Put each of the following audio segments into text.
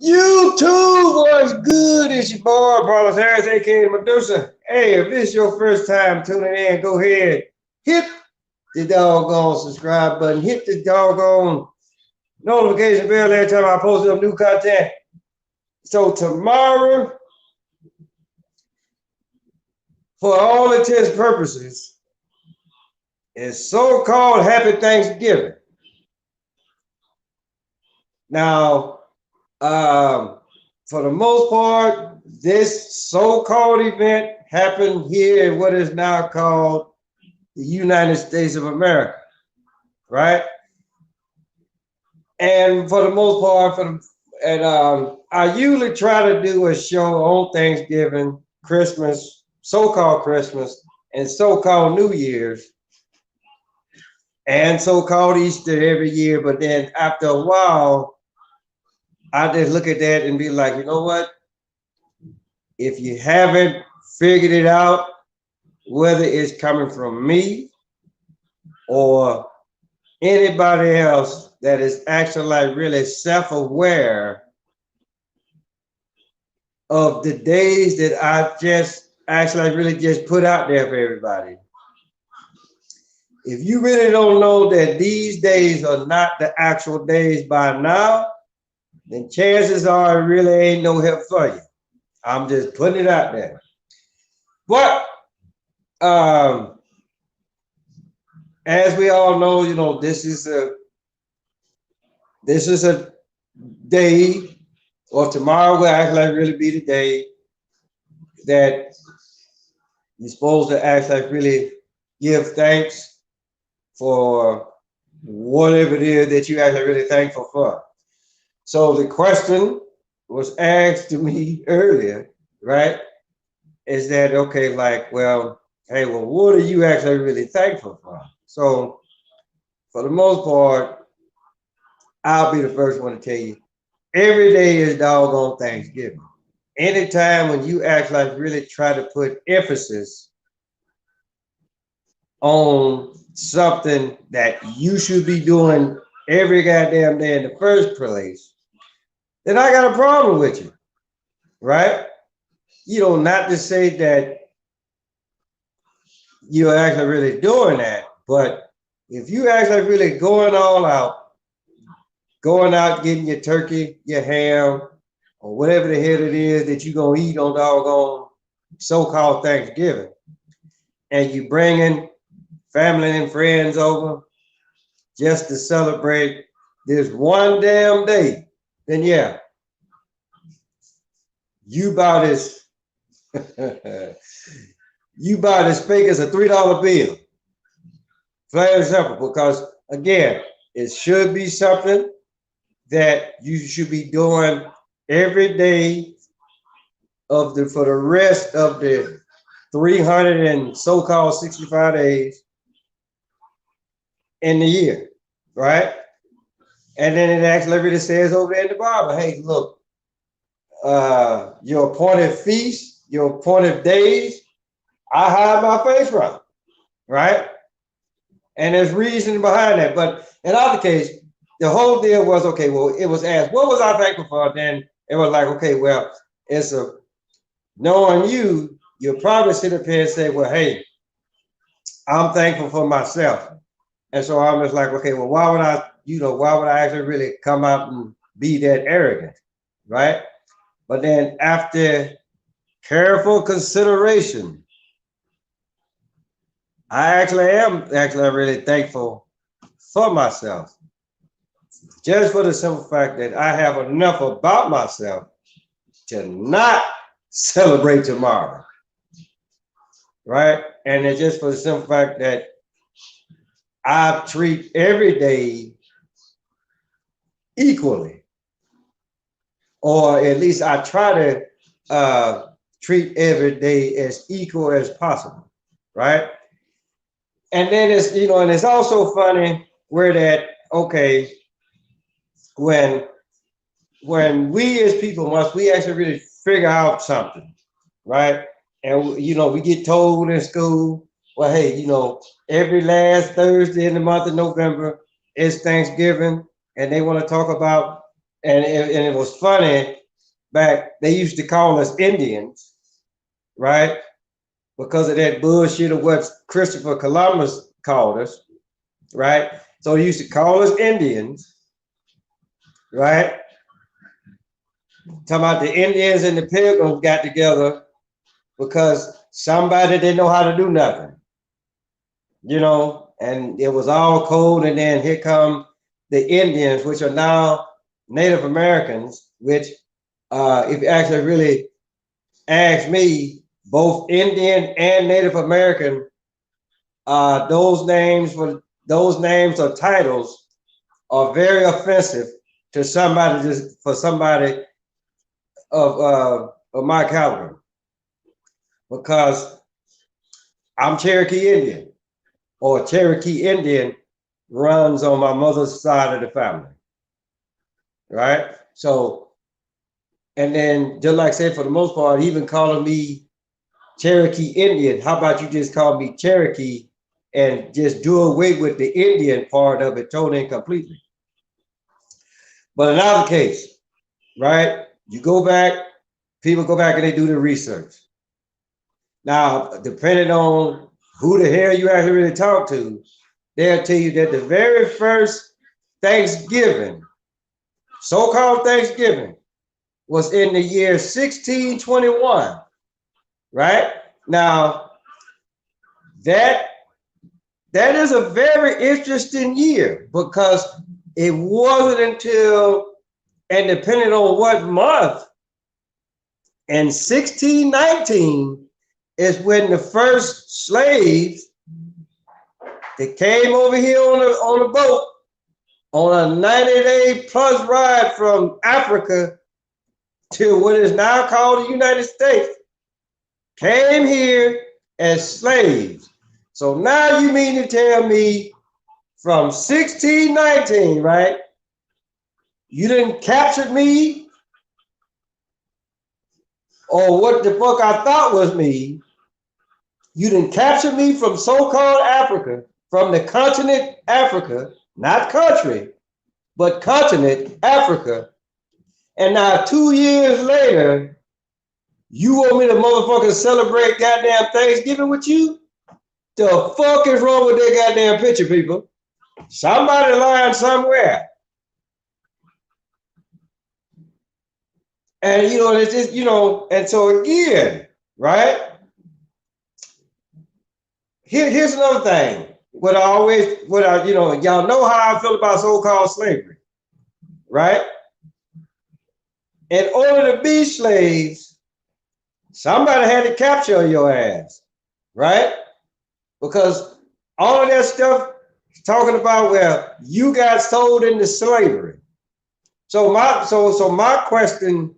YouTube was good. It's your boy, Carlos Harris, aka Medusa. Hey, if this is your first time tuning in, go ahead, hit the doggone subscribe button, hit the doggone notification bell every time I post up new content. So tomorrow, for all intents and purposes, is so-called Happy Thanksgiving. Now, for the most part, this so-called event happened here in what is now called the United States of America, right? And for the most part, I usually try to do a show on Thanksgiving, Christmas, so-called Christmas, and so-called New Year's, and so-called Easter every year. But then after a while, I just look at that and be like, you know what? If you haven't figured it out, whether it's coming from me or anybody else that is actually like really self-aware of the days that I just actually really just put out there for everybody. If you really don't know that these days are not the actual days by now, then chances are it really ain't no help for you. I'm just putting it out there. But as we all know, this is a day, or tomorrow will actually really be the day that you're supposed to actually really give thanks for whatever it is that you actually really thankful for. So the question was asked to me earlier, right? Is that okay? Like, well, hey, well, what are you actually really thankful for? So for the most part, I'll be the first one to tell you every day is doggone Thanksgiving. Anytime when you act like really try to put emphasis on something that you should be doing every goddamn day in the first place, then I got a problem with you, right? You know, not to say that you're actually really doing that, but if you actually really going out getting your turkey, your ham, or whatever the hell it is that you're gonna eat on doggone so-called Thanksgiving, and you bringing family and friends over just to celebrate this one damn day, then yeah, you about as you about as fake as a $3 bill. Plain and simple, because again, it should be something that you should be doing every day of the for the rest of the 300 and so-called 65 days in the year, right? And then it actually really says over there in the Bible, hey, look, your appointed feasts, your appointed days, I hide my face from, right? And there's reason behind that. But in our case, the whole deal was okay. Well, it was asked, what was I thankful for? Then it was like, okay, well, it's a knowing you, you'll probably sit up here and say, well, hey, I'm thankful for myself. And so I'm just like, okay, well, why would I actually really come out and be that arrogant? Right. But then after careful consideration, I actually am actually really thankful for myself. Just for the simple fact that I have enough about myself to not celebrate tomorrow. Right. And it's just for the simple fact that I treat every day equally, or at least I try to treat every day as equal as possible, right? And then and it's also funny where that okay when we as people must we actually really figure out something, right? And we get told in school, well, hey, every last Thursday in the month of November is Thanksgiving, and they want to talk about and it was funny back. They used to call us Indians, right? Because of that bullshit of what Christopher Columbus called us, right? So they used to call us Indians, right? Talking about the Indians and the Pilgrims got together because somebody didn't know how to do nothing, you know, and it was all cold. And then here come the Indians, which are now Native Americans, which, if you actually really ask me, both Indian and Native American, those names or titles are very offensive to somebody, just for somebody of my caliber, because I'm Cherokee Indian, or Cherokee Indian runs on my mother's side of the family, right? So, and then just like I said, for the most part, even calling me Cherokee Indian, how about you just call me Cherokee and just do away with the Indian part of it totally and completely. But in our case, right, you go back, people go back and they do the research. Now, depending on who the hell you actually really talk to, they'll tell you that the very first Thanksgiving, so-called Thanksgiving, was in the year 1621, right? Now, that is a very interesting year, because it wasn't until, and depending on what month, in 1619 is when the first slaves that came over here on a boat on a 90-day plus ride from Africa to what is now called the United States, came here as slaves. So now you mean to tell me from 1619, right? You didn't capture me, or what the fuck I thought was me. You didn't capture me from so-called Africa, from the continent Africa, not country, but continent Africa. And now 2 years later, you want me to motherfucking celebrate goddamn Thanksgiving with you? The fuck is wrong with that goddamn picture, people? Somebody lying somewhere. And you know, it's just, you know, and so again, right? Here's another thing. You know, y'all know how I feel about so-called slavery, right? In order to be slaves, somebody had to capture your ass, right? Because all of that stuff talking about where you got sold into slavery. So my question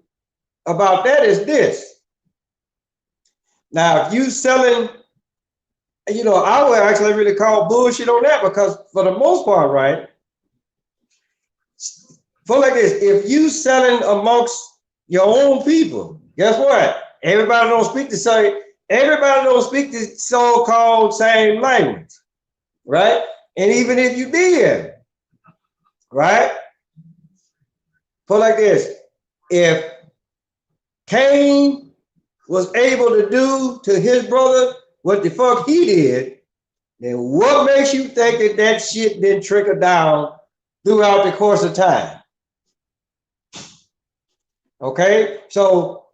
about that is this. Now, if you selling, you know, I would actually really call bullshit on that, because for the most part, right? For like this, if you selling amongst your own people, guess what? Everybody don't speak the so-called same language, right? And even if you did, right? Put like this, if Cain was able to do to his brother what the fuck he did, then what makes you think that that shit didn't trickle down throughout the course of time? Okay, so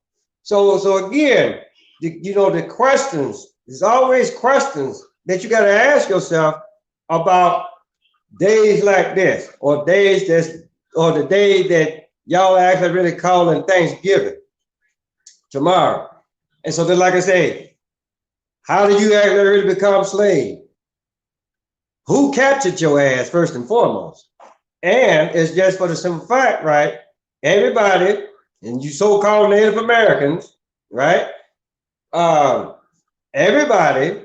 again, you know, the questions, there's always questions that you got to ask yourself about days like this, or days or the day that y'all actually really calling Thanksgiving, tomorrow. And so then, like I say, how do you actually really become slave? Who captured your ass first and foremost? And it's just for the simple fact, right? Everybody, and you so-called Native Americans, right? Everybody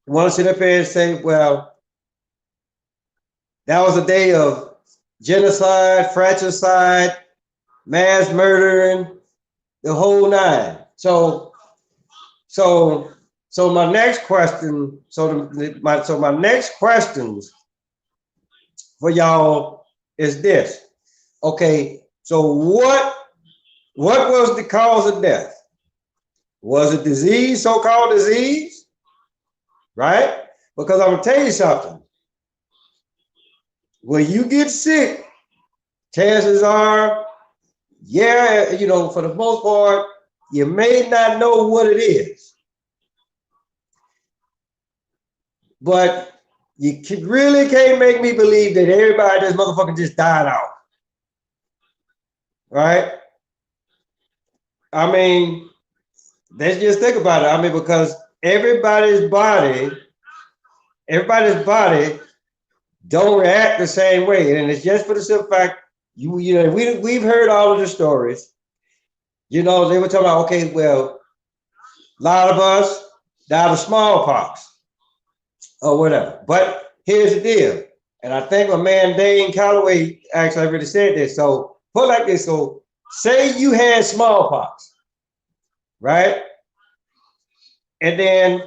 want to sit up here and say, well, that was a day of genocide, fratricide, mass murdering, the whole nine. So my next question, my next questions for y'all is this. Okay, so what was the cause of death? Was it disease, so-called disease? Right? Because I'm gonna tell you something. When you get sick, chances are, yeah, you know, for the most part, you may not know what it is. But you really can't make me believe that everybody in this motherfucker just died out. Right? I mean, let's just think about it. I mean, because everybody's body don't react the same way. And it's just for the simple fact, you know, we've heard all of the stories. You know, they were talking about, okay, well, a lot of us died of smallpox or whatever. But here's the deal. And I think my man Dane Calloway actually really said this. So put like this. So say you had smallpox, right? And then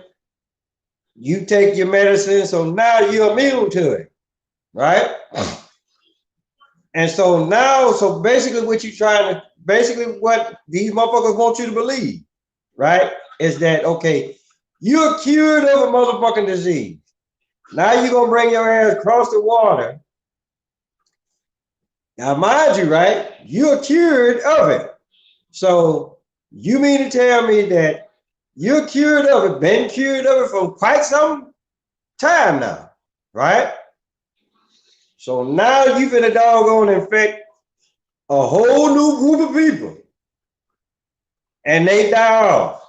you take your medicine, so now you're immune to it, right? And so now, so basically what these motherfuckers want you to believe, right? Is that, okay, you're cured of a motherfucking disease. Now you're gonna bring your ass across the water. Now, mind you, right? You're cured of it. So you mean to tell me that you're cured of it, been cured of it for quite some time now, right? So now you finna doggone infect a whole new group of people and they die off.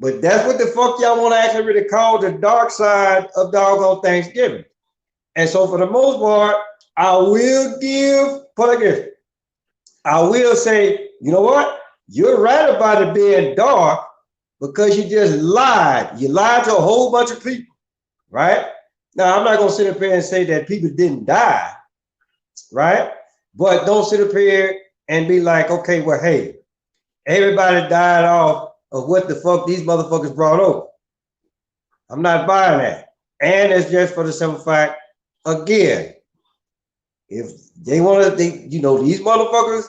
But that's what the fuck y'all want to actually really call the dark side of doggone Thanksgiving. And so for the most part, I will say, you know what? You're right about it being dark because you just lied. You lied to a whole bunch of people, right? Now, I'm not going to sit up here and say that people didn't die, right? But don't sit up here and be like, okay, well, hey, everybody died off of what the fuck these motherfuckers brought over. I'm not buying that. And it's just for the simple fact, again, if they want to, you know, these motherfuckers,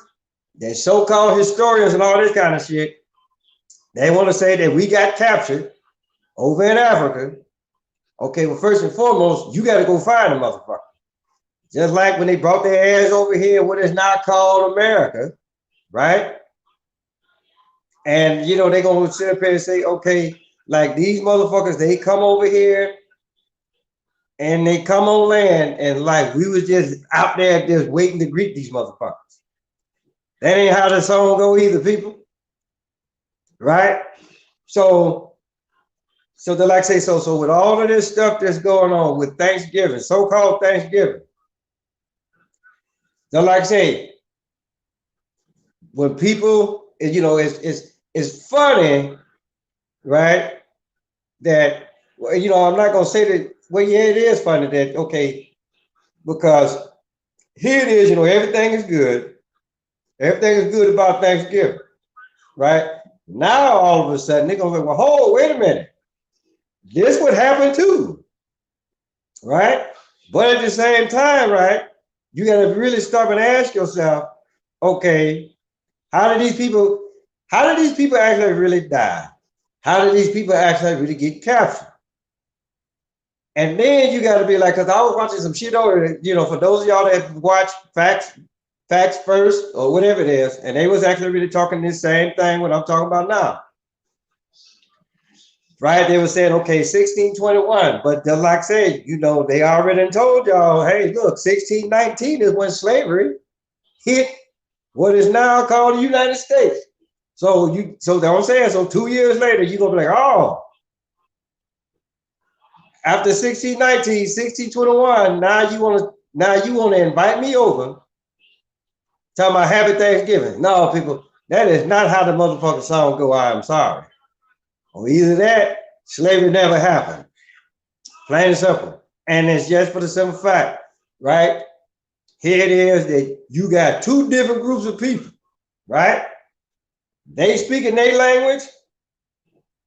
they're so-called historians and all this kind of shit, they want to say that we got captured over in Africa. Okay, well, first and foremost, you got to go find the motherfucker. Just like when they brought their ass over here, what is now called America, right? And, you know, they're going to sit up here and say, okay, like these motherfuckers, they come over here and they come on land and like we was just out there just waiting to greet these motherfuckers. That ain't how the song go either, people. Right? So they like say, so with all of this stuff that's going on with Thanksgiving, so-called Thanksgiving, they're like say, when people, you know, it's funny, right? That, you know, I'm not gonna say that, well, yeah, it is funny that, okay, because here it is, you know, everything is good. Everything is good about Thanksgiving, right? Now all of a sudden they're gonna say, well, hold, wait a minute. This would happen too, right? But at the same time, right, you gotta really stop and ask yourself, okay, how did these people actually really die? How did these people actually really get captured? And then you got to be like, because I was watching some shit over, you know, for those of y'all that watch Facts First or whatever it is, and they was actually really talking this same thing what I'm talking about now. Right? They were saying, okay, 1621, but like I said, you know, they already told y'all, hey, look, 1619 is when slavery hit what is now called the United States. So that's what I'm saying. So 2 years later, you're gonna be like, oh, after 1619, 1621, now you want to invite me over, talking about happy Thanksgiving. No, people, that is not how the motherfucking song go. I'm sorry. Or either that, slavery never happened. Plain and simple. And it's just for the simple fact, right? Here it is that you got two different groups of people, right? They speak in their language.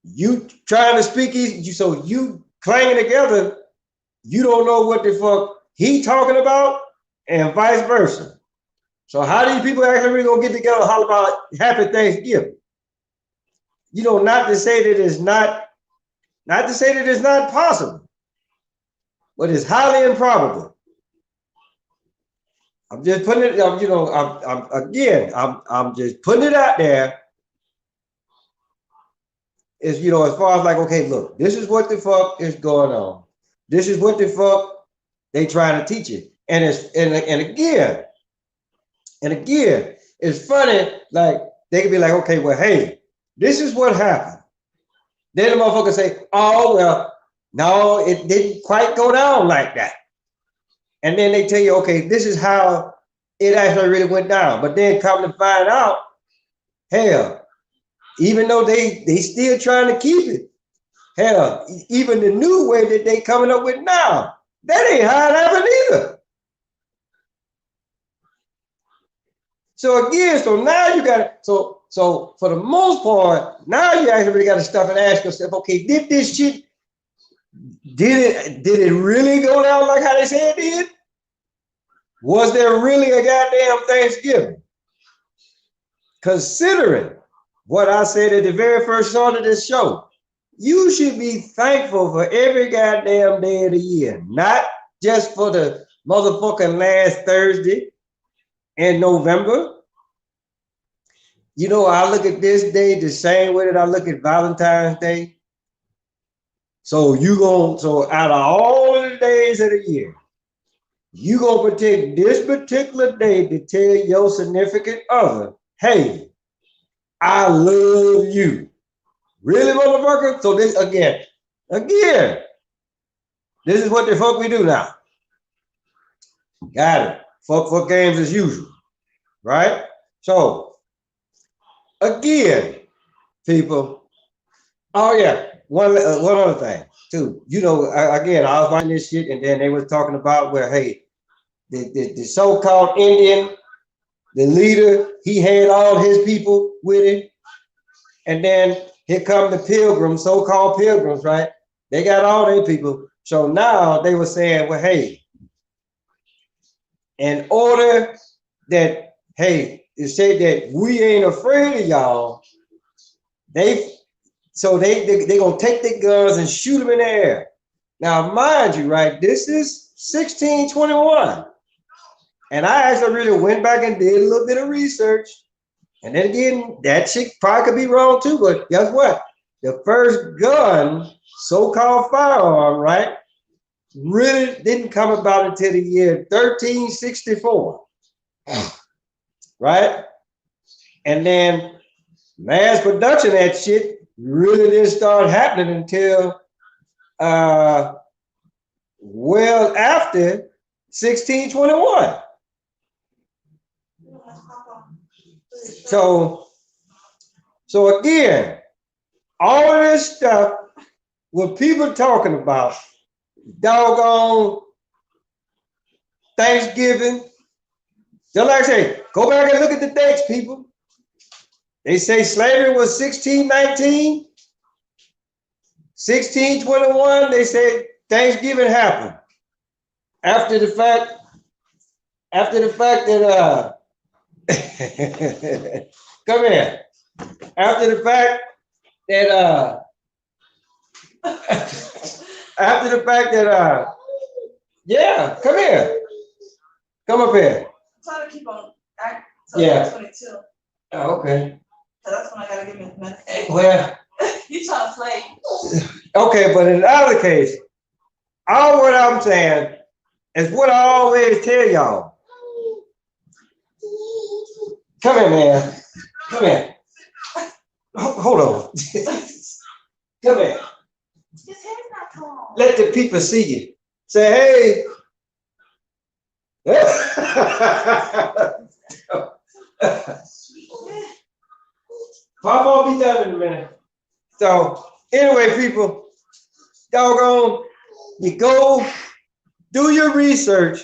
You trying to speak easy, so you clanging together. You don't know what the fuck he talking about, and vice versa. So how do you people actually really gonna get together and holler about Happy Thanksgiving? You know, not to say that it's not possible, but it's highly improbable. I'm just putting it, you know, I'm just putting it out there. Is, you know, as far as like, okay, look, this is what the fuck is going on. This is what the fuck they trying to teach you. And again, it's funny, like they could be like, okay, well, hey, this is what happened. Then the motherfucker say, oh, well, no, it didn't quite go down like that. And then they tell you, okay, this is how it actually really went down. But then come to find out, hell, even though they still trying to keep it, hell, even the new way that they coming up with now, that ain't how it happened either. So again, so now you got so for the most part, now you actually got to stop and ask yourself, okay, did this shit, did it really go down like how they say it did? Was there really a goddamn Thanksgiving? Considering what I said at the very first start of this show, you should be thankful for every goddamn day of the year, not just for the motherfucking last Thursday in November. You know, I look at this day the same way that I look at Valentine's Day. So out of all of the days of the year, you gonna take this particular day to tell your significant other, hey, I love you. Really, motherfucker? So this again, this is what the fuck we do now. Got it. Fuck games as usual, right? So again, people. Oh yeah, one other thing too. You know, again, I was watching this shit, and then they was talking about where, hey, the so-called Indian, the leader, he had all his people with him, and then here come the pilgrims, so-called pilgrims, right? They got all their people. So now they were saying, well, hey, in order that, hey, to say that we ain't afraid of y'all, they gonna take their guns and shoot them in the air. Now, mind you, right, this is 1621. And I actually really went back and did a little bit of research. And then again, that shit probably could be wrong too, but guess what? The first gun, so-called firearm, right, really didn't come about until the year 1364, right? And then mass production of that shit really didn't start happening until well after 1621. So again, all of this stuff, what people talking about, doggone Thanksgiving, just like I say, go back and look at the dates, people. They say slavery was 1619, 1621, they say Thanksgiving happened. After the fact that come here. After the fact that yeah, come here. Come up here. I'm trying to keep on Yeah. 22. Oh, okay. That's when I gotta give me the medicine. Well, You trying to play? okay, but in the other case, all what I'm saying is what I always tell y'all. Come here, man. Come here. Hold on. Come here. His head's not tall. Let the people see you. Say, hey. Papa will be done in a minute. So, anyway, people, doggone, you go do your research.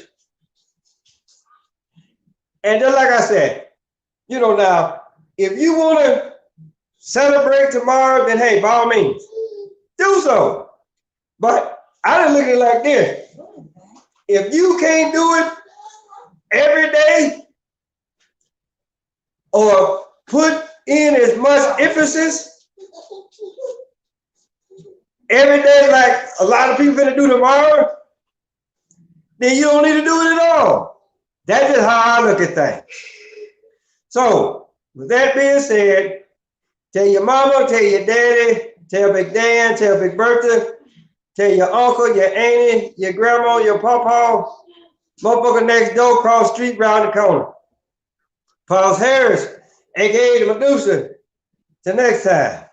And just like I said, you know, now, if you want to celebrate tomorrow, then hey, by all means, do so. But I didn't look at it like this. If you can't do it every day, or put in as much emphasis every day like a lot of people gonna do tomorrow, then you don't need to do it at all. That's just how I look at things. So, with that being said, tell your mama, tell your daddy, tell Big Dan, tell Big Bertha, tell your uncle, your auntie, your grandma, your pawpaw, motherfucker next door, cross street, round the corner. Pauls Harris, aka the Medusa. Till next time.